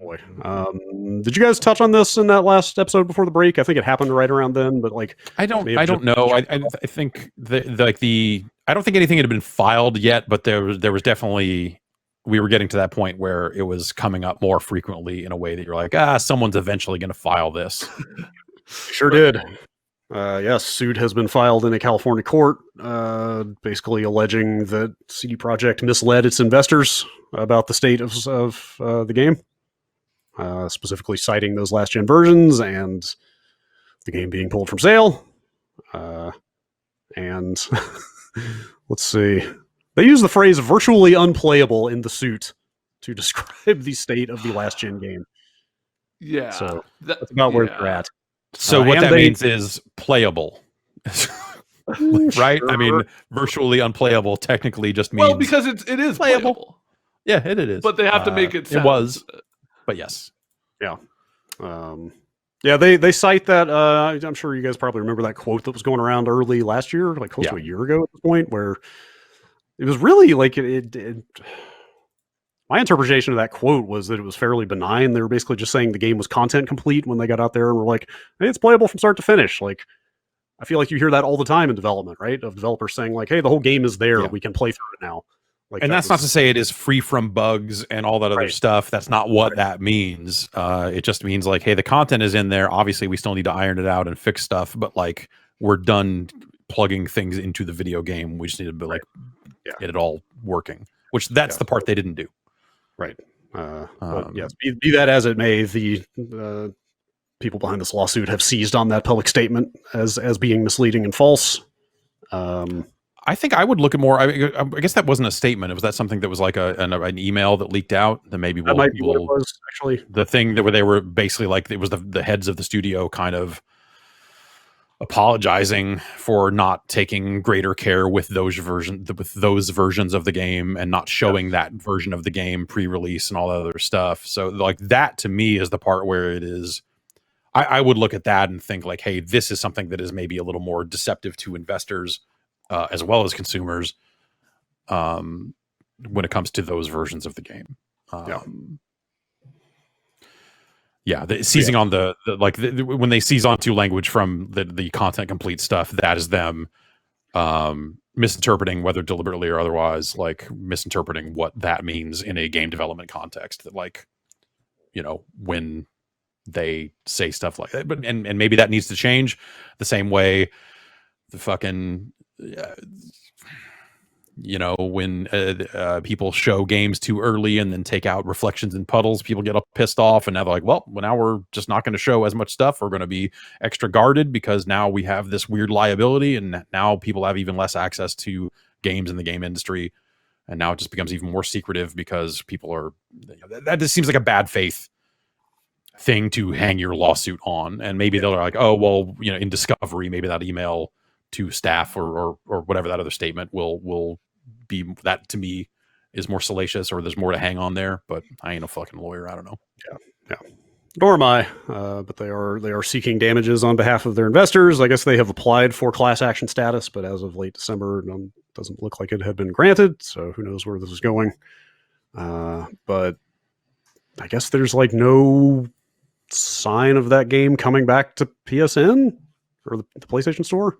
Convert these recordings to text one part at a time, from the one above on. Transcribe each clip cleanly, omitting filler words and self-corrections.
boy. Did you guys touch on this in that last episode before the break? I think it happened right around then, but like I don't know. I think I don't think anything had been filed yet, but there was definitely, we were getting to that point where it was coming up more frequently in a way that you're like, someone's eventually going to file this. Sure did. Yes, suit has been filed in a California court, basically alleging that CD Projekt misled its investors about the state of the game, specifically citing those last-gen versions and the game being pulled from sale. And let's see. They use the phrase virtually unplayable in the suit to describe the state of the last-gen game. Yeah. So that's about where they're at. So what that means is playable. Right? Sure. I mean, virtually unplayable technically just means... Well, because it is playable. Yeah, it is. But they have to make it sound... It was, but yes. Yeah. Yeah, they cite that, I'm sure you guys probably remember that quote that was going around early last year, like close to a year ago at this point, where it was really like my interpretation of that quote was that it was fairly benign. They were basically just saying the game was content complete when they got out there and were like, hey, it's playable from start to finish. Like, I feel like you hear that all the time in development, right? Of developers saying like, hey, the whole game is there. Yeah. We can play through it now. Like, and that's not to say it is free from bugs and all that other stuff. That's not what that means. It just means like, hey, the content is in there. Obviously, we still need to iron it out and fix stuff, but like we're done plugging things into the video game. We just need to be like get it all working, which that's the part they didn't do. Right. But yes, be that as it may, the people behind this lawsuit have seized on that public statement as being misleading and false. I think I would look at more. I guess that wasn't a statement. Was that something that was like an email that leaked out? Then maybe that might be what it was, actually. The thing that where they were basically like, it was the heads of the studio kind of apologizing for not taking greater care with those versions of the game and not showing that version of the game pre-release and all that other stuff. So like that to me is the part where it is. I would look at that and think like, hey, this is something that is maybe a little more deceptive to investors. As well as consumers, when it comes to those versions of the game, seizing on the when they seize onto language from the content complete stuff, that is them misinterpreting, whether deliberately or otherwise, like misinterpreting what that means in a game development context. That like, you know, when they say stuff like that, but and maybe that needs to change the same way the fucking. You know, when people show games too early and then take out reflections and puddles, people get all pissed off, and now they're like, well, now we're just not going to show as much stuff. We're going to be extra guarded because now we have this weird liability, and now people have even less access to games in the game industry, and now it just becomes even more secretive because people are, that just seems like a bad faith thing to hang your lawsuit on. And maybe they're like, oh, well, you know, in discovery, maybe that email to staff or whatever that other statement will be, that to me is more salacious, or there's more to hang on there, but I ain't a fucking lawyer. I don't know. Yeah. Nor am I, but they are seeking damages on behalf of their investors. I guess they have applied for class action status, but as of late December, doesn't look like it had been granted. So who knows where this is going. But I guess there's like no sign of that game coming back to PSN or the PlayStation Store.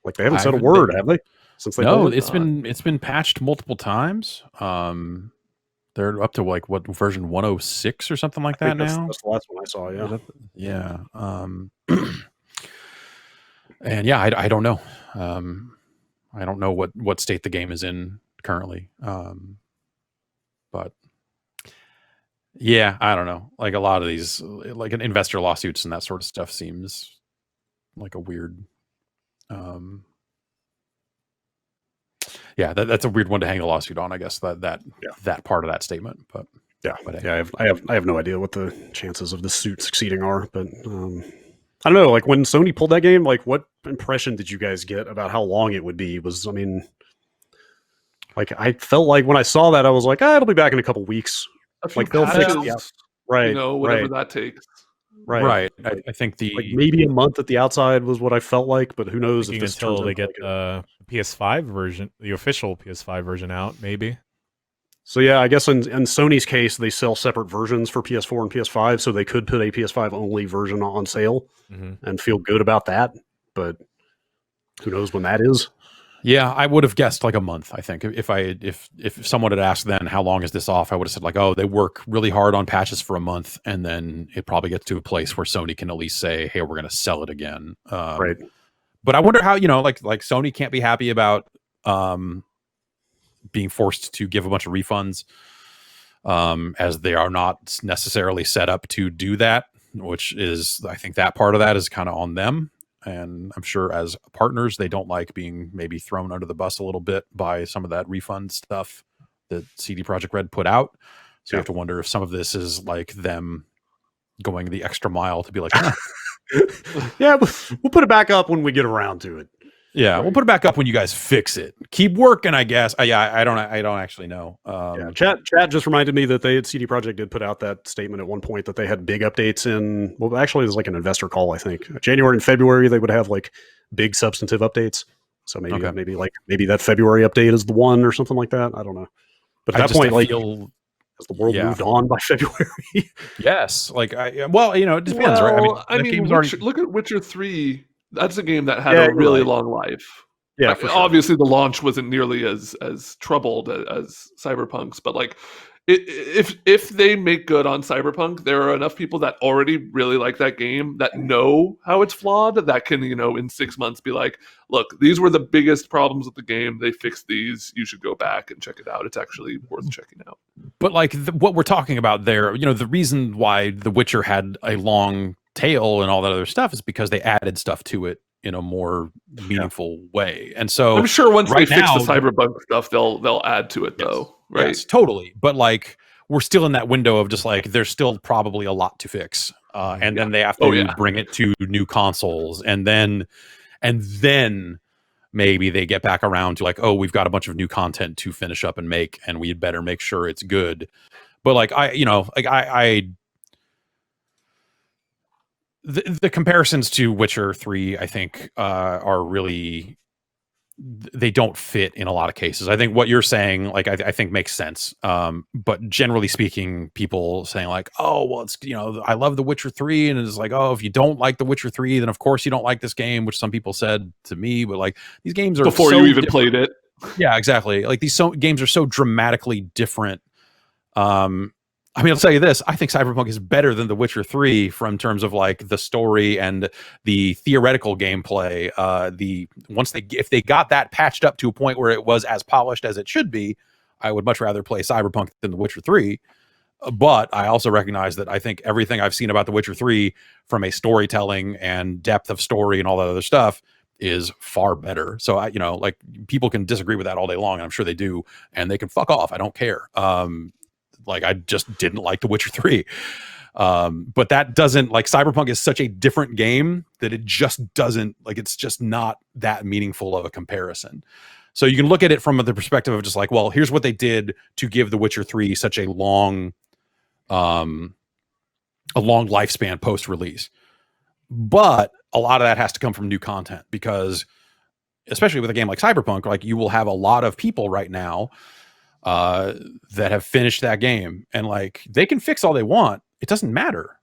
Like they haven't said a word, have they? Since they it's been patched multiple times. They're up to like what version 106 or something like that now. That's the last one I saw. Yeah. And yeah, I don't know. I don't know what state the game is in currently. But yeah, I don't know. Like a lot of these, like an investor lawsuits and that sort of stuff seems like a weird. Yeah, that's a weird one to hang a lawsuit on. I guess that part of that statement, but I have no idea what the chances of this suit succeeding are. But I don't know. Like when Sony pulled that game, like what impression did you guys get about how long it would be? Like I felt like when I saw that, I was like, it'll be back in a couple weeks. Like they'll fix it, right? You know, whatever that takes. Right. I think like maybe a month at the outside was what I felt like, but who knows if this until they get the PS5 version, the official PS5 version out, maybe. So yeah, I guess in Sony's case, they sell separate versions for PS4 and PS5, so they could put a PS5 only version on sale and feel good about that. But who knows when that is? Yeah, I would have guessed like a month. I think if someone had asked then how long is this off, I would have said like, oh, they work really hard on patches for a month, and then it probably gets to a place where Sony can at least say, hey, we're going to sell it again. Right. But I wonder how, like Sony can't be happy about being forced to give a bunch of refunds, as they are not necessarily set up to do that, which is, I think that part of that is kind of on them. And I'm sure as partners, they don't like being maybe thrown under the bus a little bit by some of that refund stuff that CD Projekt Red put out. So you have to wonder if some of this is like them going the extra mile to be like, yeah, we'll put it back up when we get around to it. Yeah, right. We'll put it back up when you guys fix it. Keep working, I guess. Yeah, I don't actually know. Chat just reminded me that CD Projekt did put out that statement at one point that they had big updates in. Well, actually, it was like an investor call. I think January and February they would have like big substantive updates. So maybe that February update is the one or something like that. I don't know. But at that point, like, has the world moved on by February? Yes. Like, it depends, right? I mean, look at Witcher 3. That's a game that had a really long life. Yeah, like, obviously the launch wasn't nearly as troubled as Cyberpunk's, but like if they make good on Cyberpunk, there are enough people that already really like that game that know how it's flawed that can, in 6 months be like, look, these were the biggest problems with the game. They fixed these. You should go back and check it out. It's actually worth checking out. But like what we're talking about there, the reason why The Witcher had a long tail and all that other stuff is because they added stuff to it in a more meaningful way. And so I'm sure once they fix the Cyberpunk stuff, they'll add to it though. Right. Yes, totally. But like, we're still in that window of just like, there's still probably a lot to fix. And then they have to bring it to new consoles. And then maybe they get back around to like, oh, we've got a bunch of new content to finish up and make, and we'd better make sure it's good. But like, the comparisons to Witcher 3, I think, are really, they don't fit in a lot of cases. I think what you're saying, like, I think makes sense. But generally speaking, people saying like, oh, well, it's, I love The Witcher 3. And it's like, oh, if you don't like The Witcher 3, then of course you don't like this game, which some people said to me, but like, these games are before you even played it. Yeah, exactly. Like these games are so dramatically different. I mean, I'll tell you this, I think Cyberpunk is better than The Witcher 3 from terms of like the story and the theoretical gameplay. If they got that patched up to a point where it was as polished as it should be, I would much rather play Cyberpunk than The Witcher 3. But I also recognize that I think everything I've seen about The Witcher 3 from a storytelling and depth of story and all that other stuff is far better. So like people can disagree with that all day long, and I'm sure they do, and they can fuck off. I don't care. Like I just didn't like The Witcher 3. But that doesn't, like, Cyberpunk is such a different game that it just doesn't, like, it's just not that meaningful of a comparison. So you can look at it from the perspective of just like, well, here's what they did to give The Witcher 3 such a long lifespan post-release. But a lot of that has to come from new content, because especially with a game like Cyberpunk, like, you will have a lot of people right now that have finished that game, and like, they can fix all they want. It doesn't matter.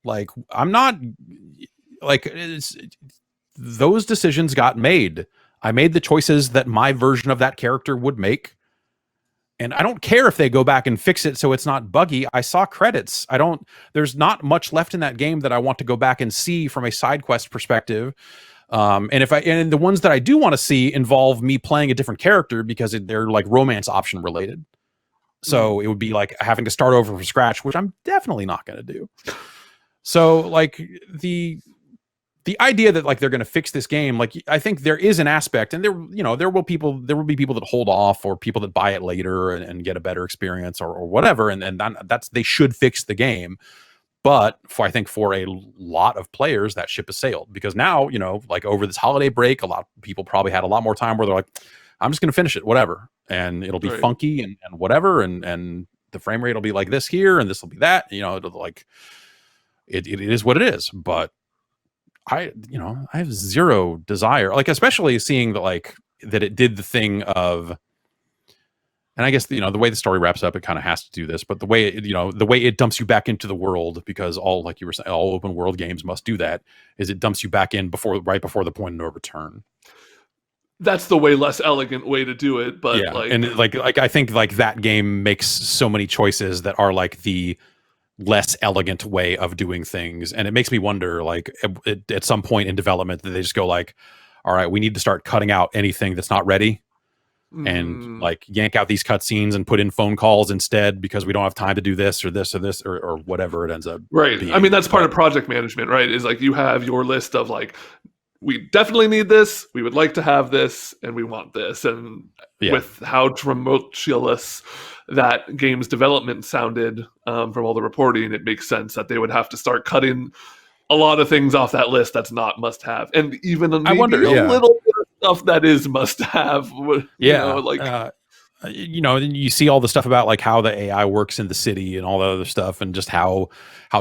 Like, I'm not like, those decisions got made. I made the choices that my version of that character would make. And I don't care if they go back and fix it so it's not buggy. I saw credits. There's not much left in that game that I want to go back and see from a side quest perspective. And the ones that I do want to see involve me playing a different character, because they're like romance option related. So it would be like having to start over from scratch, which I'm definitely not going to do. So like the idea that like they're going to fix this game, like, I think there is an aspect, and there will be people that hold off, or people that buy it later and get a better experience or whatever. And that's, they should fix the game. But I think for a lot of players, that ship has sailed, because now, like, over this holiday break, a lot of people probably had a lot more time where they're like, I'm just going to finish it, whatever. And it'll be funky and whatever. And the frame rate will be like this here, and this will be that, it'll, like, it is what it is. But I have zero desire, like, especially seeing that, like, that it did the thing of, and I guess, you know, the way the story wraps up, it kind of has to do this, but the way it, you know, the way it dumps you back into the world, because all, like you were saying, all open world games must do that, is it dumps you back in right before the point of no return. That's the way less elegant way to do it, but Yeah, like, and like I think like that game makes so many choices that are like the less elegant way of doing things, and it makes me wonder, like at some point in development, that they just go like, all right, we need to start cutting out anything that's not ready, and like yank out these cutscenes and put in phone calls instead, because we don't have time to do this or this or this or whatever it ends up right. being. I mean, that's part of project management, right? Is like you have your list of like, we definitely need this, we would like to have this, and we want this. And with how tumultuous that game's development sounded from all the reporting, it makes sense that they would have to start cutting a lot of things off that list that's not must have, and even maybe a little bit of stuff that is must have. You know, you see all the stuff about like how the AI works in the city and all the other stuff, and just how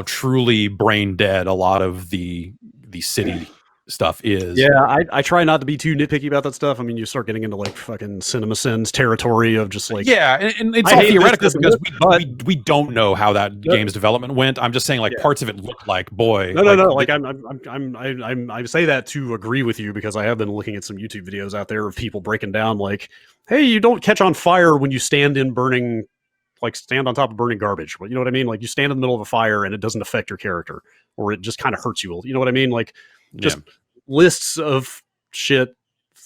truly brain dead a lot of the city stuff is. Yeah, I try not to be too nitpicky about that stuff. I mean, you start getting into like fucking CinemaSins territory of just like, and it's all theoretical because we don't know how that game's development went. I'm just saying, like, parts of it look like, boy, no. Like I say that to agree with you, because I have been looking at some YouTube videos out there of people breaking down like, hey, you don't catch on fire when you stand on top of burning garbage. You know what I mean? Like, you stand in the middle of a fire and it doesn't affect your character, or it just kind of hurts you. You know what I mean? Like, just lists of shit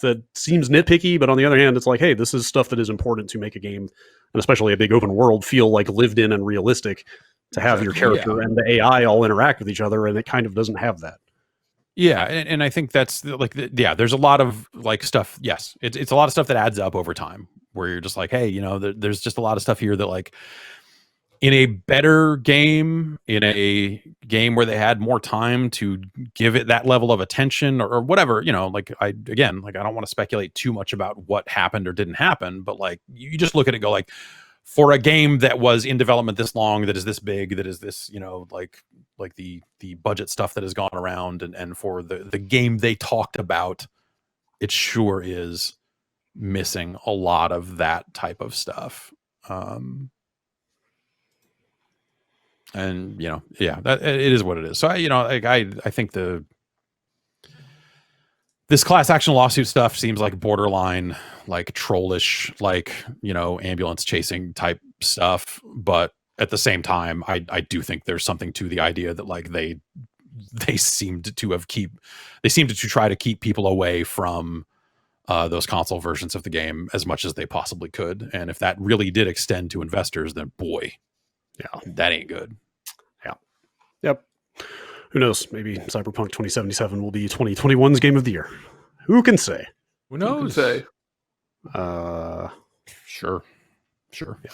that seems nitpicky, but on the other hand, it's like, hey, this is stuff that is important to make a game, and especially a big open world, feel like lived in and realistic, to have your character and the AI all interact with each other, and it kind of doesn't have that. Yeah, and I think that's like, there's a lot of like stuff. Yes, it's a lot of stuff that adds up over time, where you're just like, hey, you know, there's just a lot of stuff here that, like, in a better game, in a game where they had more time to give it that level of attention or whatever, you know, like, I don't want to speculate too much about what happened or didn't happen, but like, you just look at it and go like, for a game that was in development this long, that is this big, that is this, you know, like the budget stuff that has gone around, and for the game they talked about, it sure is missing a lot of that type of stuff. And, you know, that it is what it is. So I think this class action lawsuit stuff seems like borderline, like, trollish, like, you know, ambulance chasing type stuff. But at the same time, I do think there's something to the idea that, like, they seemed to try to keep people away from those console versions of the game as much as they possibly could. And if that really did extend to investors, then boy, that ain't good. Yep. Who knows? Maybe Cyberpunk 2077 will be 2021's game of the year. Who can say? Who knows? Who can say? Sure. Yeah.